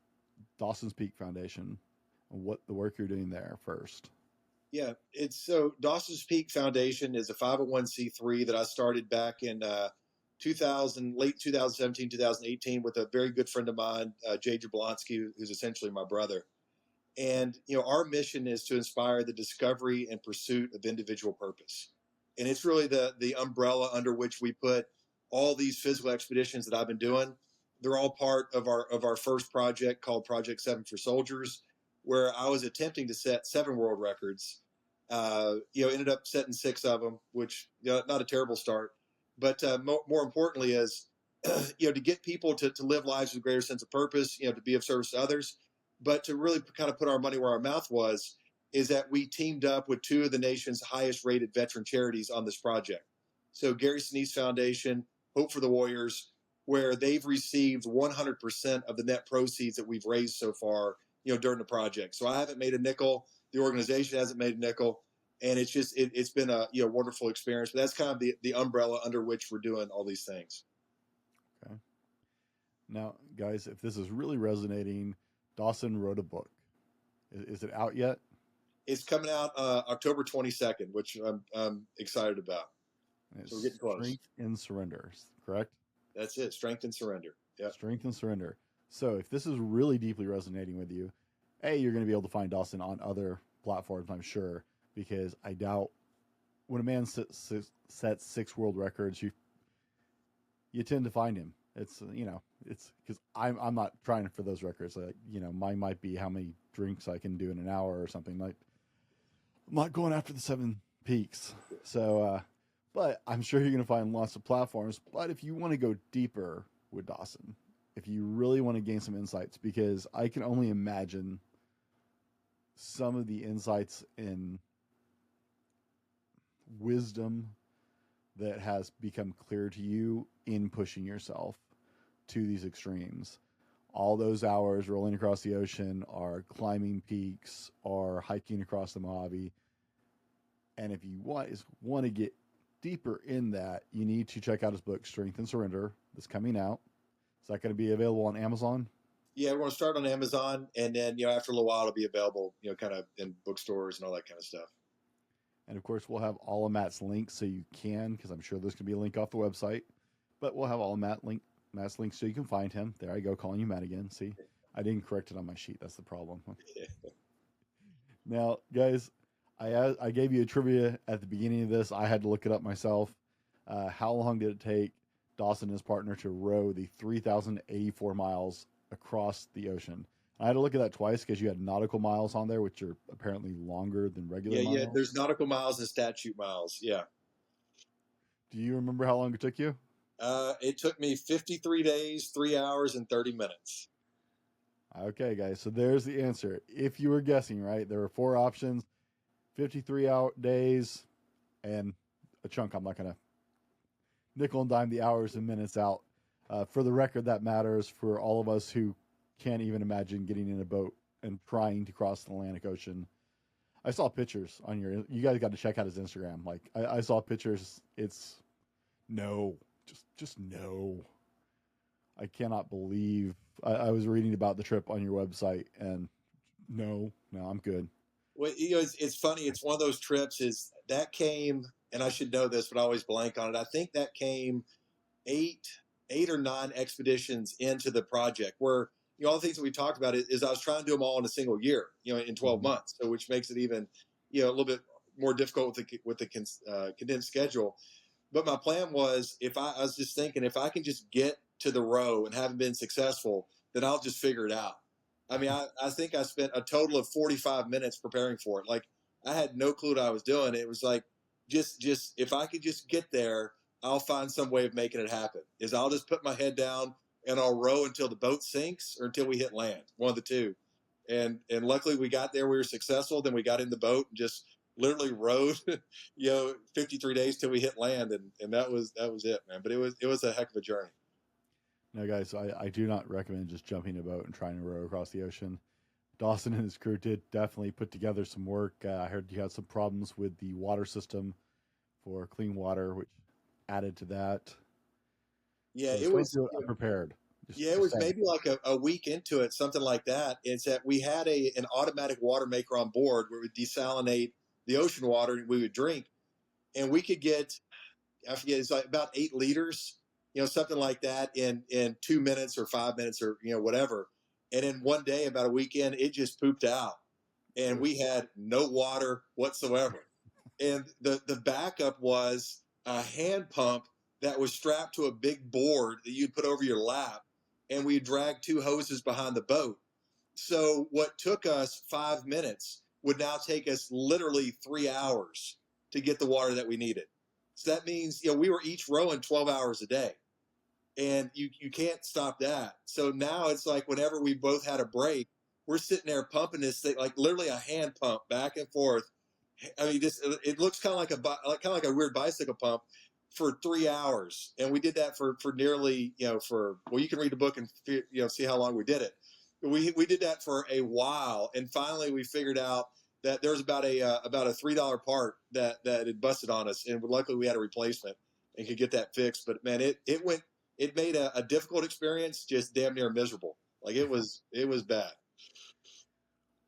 Dawson's Peak Foundation and what the work you're doing there first. Yeah, Dawson's Peak Foundation is a 501c3 that I started back in late 2017, 2018 with a very good friend of mine, Jay Jablonski, who's essentially my brother. And, our mission is to inspire the discovery and pursuit of individual purpose. And it's really the umbrella under which we put all these physical expeditions that I've been doing. They're all part of our first project called Project 7 for Soldiers, where I was attempting to set 7 world records. Ended up setting 6 of them, which, not a terrible start. But more importantly is, to get people to live lives with a greater sense of purpose, to be of service to others. But to really kind of put our money where our mouth was, is that we teamed up with 2 of the nation's highest rated veteran charities on this project. So Gary Sinise Foundation, Hope for the Warriors, where they've received 100% of the net proceeds that we've raised so far, during the project. So I haven't made a nickel. The organization hasn't made a nickel. And it's just, it's been a wonderful experience. But that's kind of the umbrella under which we're doing all these things. Okay. Now, guys, if this is really resonating, Dawson wrote a book. Is it out yet? It's coming out October 22nd, which I'm excited about. So we're getting close. Strength and Surrender, correct? That's it. Strength and Surrender. Yeah. Strength and Surrender. So if this is really deeply resonating with you, you're going to be able to find Dawson on other platforms, I'm sure, because I doubt when a man sets 6 world records, you tend to find him. It's because I'm not trying for those records. Mine might be how many drinks I can do in an hour or something. Like, I'm not going after the 7 peaks. So, but I'm sure you're going to find lots of platforms. But if you want to go deeper with Dawson, if you really want to gain some insights, because I can only imagine some of the insights and wisdom that has become clear to you in pushing yourself to these extremes. All those hours rolling across the ocean are climbing peaks or hiking across the Mojave. And if you want to get deeper in that, you need to check out his book, Strength and Surrender, that's coming out. Is that going to be available on Amazon? Yeah, we're going to start on Amazon, and then, after a little while, it'll be available, kind of in bookstores and all that kind of stuff. And of course, we'll have all of Matt's links so you can, because I'm sure there's going to be a link off the website, but we'll have all of Matt's links so you can find him. There I go, calling you Matt again. See, I didn't correct it on my sheet. That's the problem. Now, guys, I gave you a trivia at the beginning of this. I had to look it up myself. How long did it take Dawson and his partner to row the 3,084 miles across the ocean? I had to look at that twice because you had nautical miles on there, which are apparently longer than regular Yeah, yeah. miles. There's nautical miles and statute miles. Yeah. Do you remember how long it took you? It took me 53 days, 3 hours, and 30 minutes. Okay, guys. So there's the answer. If you were guessing, right, there were four options: 53 out days and a chunk. I'm not gonna nickel and dime the hours and minutes out. For the record, that matters for all of us who can't even imagine getting in a boat and trying to cross the Atlantic Ocean. I saw pictures on your. You guys got to check out his Instagram. Like I saw pictures. It's no, just no. I cannot believe. I was reading about the trip on your website, and no, I'm good. Well, it's funny. It's one of those trips is that came, and I should know this, but I always blank on it. I think that came eight, 8 or 9 expeditions into the project where, all the things that we talked about is I was trying to do them all in a single year, in 12 months. So, which makes it even, a little bit more difficult with the condensed schedule. But my plan was, I was just thinking, if I can just get to the row and haven't been successful, then I'll just figure it out. I mean, I think I spent a total of 45 minutes preparing for it. Like I had no clue what I was doing. It was like, just if I could just get there, I'll find some way of making it happen. Is I'll just put my head down and I'll row until the boat sinks or until we hit land, one of the two. And luckily we got there. We were successful. Then we got in the boat and just literally rowed, 53 days till we hit land, and that was it, man. But it was a heck of a journey. No, guys, I do not recommend just jumping a boat and trying to row across the ocean. Dawson and his crew did definitely put together some work. I heard you had some problems with the water system for clean water, which added to that. Yeah, So it was unprepared. Yeah, it was maybe like a week into it, something like that. It's that we had an automatic water maker on board where we would desalinate the ocean water we would drink, and we could get, I forget, it's like about 8 liters, something like that in 2 minutes or 5 minutes or whatever. And in one day, about a weekend, it just pooped out, and we had no water whatsoever. And the backup was a hand pump that was strapped to a big board that you'd put over your lap, and we dragged 2 hoses behind the boat. So what took us 5 minutes would now take us literally 3 hours to get the water that we needed. So that means we were each rowing 12 hours a day, and you can't stop that. So now it's like whenever we both had a break, we're sitting there pumping this thing like literally a hand pump back and forth. I mean, it looks kind of like a weird bicycle pump for 3 hours, and we did that for nearly you can read the book and see how long we did it. We did that for a while, and finally we figured out that there was about a $3 part that had busted on us, and luckily we had a replacement and could get that fixed. But man, it made a difficult experience just damn near miserable. Like it was bad.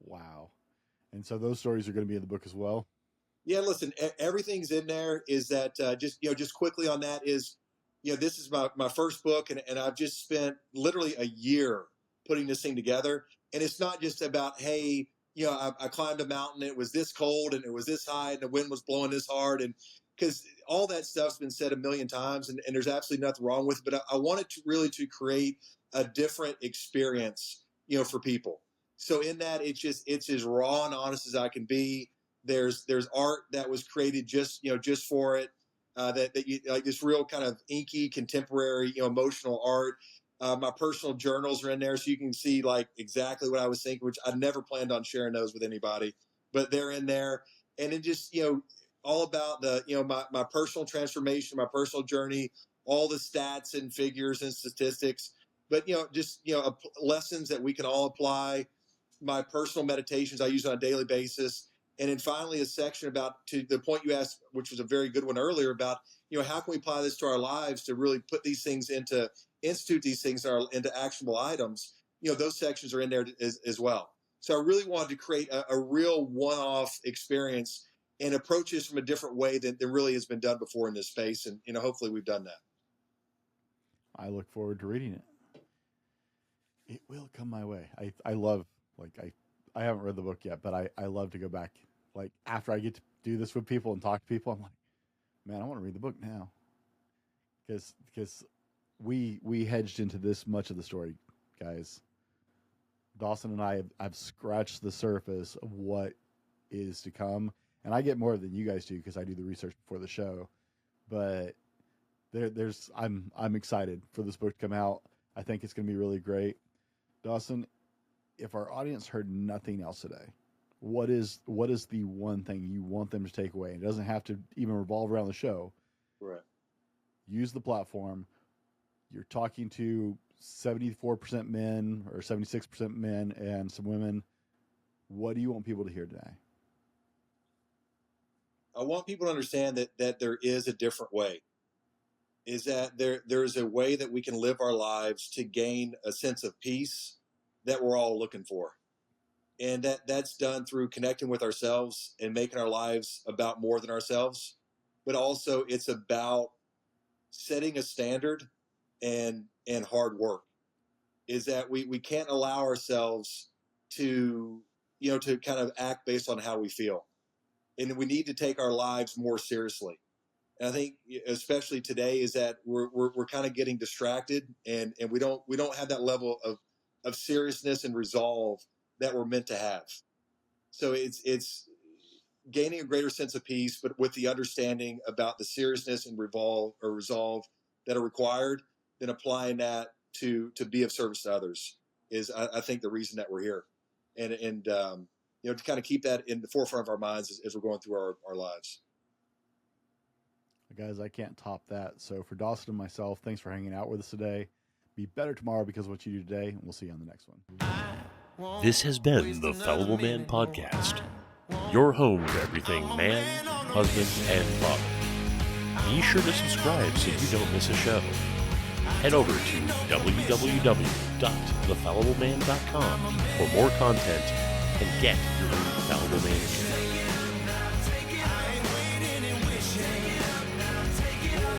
Wow. And so those stories are going to be in the book as well. Yeah, listen, everything's in there. Is that just quickly on that is, this is my first book, and I've just spent literally a year putting this thing together. And it's not just about, hey, I climbed a mountain, it was this cold and it was this high and the wind was blowing this hard, and because all that stuff's been said a million times, and there's absolutely nothing wrong with it. But I wanted to really to create a different experience, for people. So in that, it's as raw and honest as I can be. There's art that was created just for it, that you like, this real kind of inky contemporary emotional art. My personal journals are in there, so you can see like exactly what I was thinking, which I never planned on sharing those with anybody, but they're in there. And it just all about the my personal transformation, my personal journey, all the stats and figures and statistics, but just lessons that we can all apply. My personal meditations I use on a daily basis. And then finally, a section about, to the point you asked, which was a very good one earlier, about how can we apply this to our lives to really put these things institute these things into actionable items. Those sections are in there as well. So I really wanted to create a real one-off experience and approach this from a different way than really has been done before in this space. And hopefully we've done that. I look forward to reading it. It will come my way. I love, I haven't read the book yet, but I love to go back. Like after I get to do this with people and talk to people, I'm like, man, I want to read the book now. because we hedged into this much of the story, guys. Dawson and I have scratched the surface of what is to come, and I get more than you guys do because I do the research before the show. But I'm excited for this book to come out. I think it's going to be really great. Dawson, if our audience heard nothing else today, what is the one thing you want them to take away? It doesn't have to even revolve around the show. Right. Use the platform. You're talking to 74% men or 76% men and some women. What do you want people to hear today? I want people to understand that there is a different way. Is that there's a way that we can live our lives to gain a sense of peace that we're all looking for. And that's done through connecting with ourselves and making our lives about more than ourselves. But also it's about setting a standard and hard work. Is that we can't allow ourselves to kind of act based on how we feel. And we need to take our lives more seriously. And I think especially today is that we're kind of getting distracted and we don't have that level of seriousness and resolve that we're meant to have. So it's gaining a greater sense of peace, but with the understanding about the seriousness and resolve that are required, then applying that to be of service to others is I think the reason that we're here. And to kind of keep that in the forefront of our minds as we're going through our lives. Guys, I can't top that. So for Dawson and myself, thanks for hanging out with us today. Be better tomorrow because of what you do today, and we'll see you on the next one. This has been the Fallible Man Podcast, your home for everything man, husband, and father. Be sure to subscribe so you don't miss a show. Head over to www.thefallibleman.com for more content and get your own Fallible Man gear.